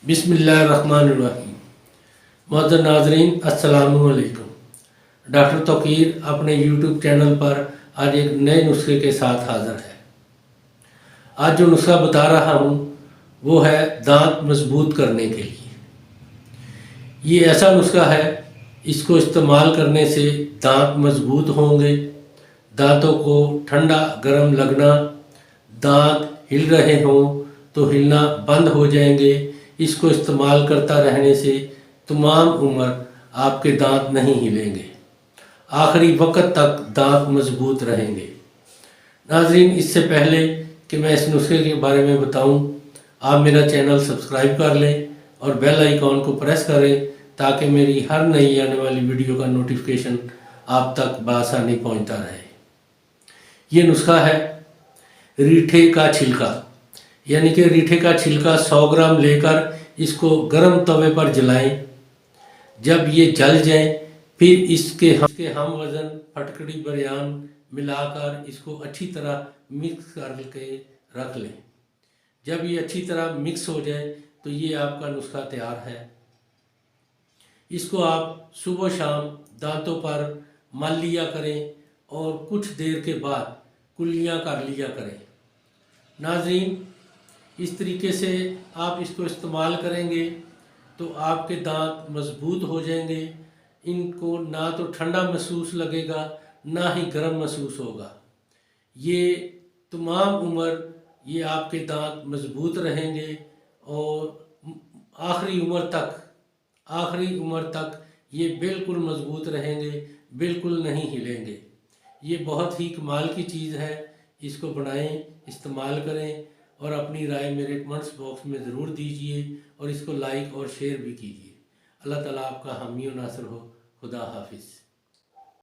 बिस्मिल्लाहिर्रहमानिर्रहीम। मोअज़्ज़ज़ नाज़रीन, अस्सलामुअलैकुम। डॉक्टर तौकीर अपने यूट्यूब चैनल पर आज एक नए नुस्खे के साथ हाज़िर है। आज जो नुस्खा बता रहा हूँ वो है दांत मजबूत करने के लिए। ये ऐसा नुस्खा है, इसको इस्तेमाल करने से दांत मजबूत होंगे, दांतों को ठंडा गर्म लगना, दांत हिल रहे हों तो हिलना बंद हो जाएंगे। इसको इस्तेमाल करता रहने से तमाम उम्र आपके दांत नहीं हिलेंगे, आखिरी वक्त तक दांत मजबूत रहेंगे। नाज़रीन, इससे पहले कि मैं इस नुस्खे के बारे में बताऊं, आप मेरा चैनल सब्सक्राइब कर लें और बेल आइकॉन को प्रेस करें ताकि मेरी हर नई आने वाली वीडियो का नोटिफिकेशन आप तक बआसानी पहुंचता रहे। ये नुस्खा है रीठे का छिलका, यानी कि रीठे का छिलका 100 ग्राम लेकर इसको गर्म तवे पर जलाएं। जब ये जल जाए फिर इसके हम वज़न फटकड़ी बरयान मिलाकर इसको अच्छी तरह मिक्स करके रख लें। जब ये अच्छी तरह मिक्स हो जाए तो ये आपका नुस्खा तैयार है। इसको आप सुबह शाम दांतों पर मल लिया करें और कुछ देर के बाद कुल्लियाँ कर लिया करें। नाज़रीन, इस तरीके से आप इसको इस्तेमाल करेंगे तो आपके दांत मजबूत हो जाएंगे। इनको ना तो ठंडा महसूस लगेगा ना ही गर्म महसूस होगा। ये तमाम उम्र ये आपके दांत मजबूत रहेंगे और आखिरी उम्र तक ये बिल्कुल मजबूत रहेंगे, बिल्कुल नहीं हिलेंगे। ये बहुत ही कमाल की चीज़ है। इसको बनाएं, इस्तेमाल करें और अपनी राय मेरे कमेंट्स बॉक्स में ज़रूर दीजिए और इसको लाइक और शेयर भी कीजिए। अल्लाह ताला आपका हामी और नासर हो। खुदा हाफिज़।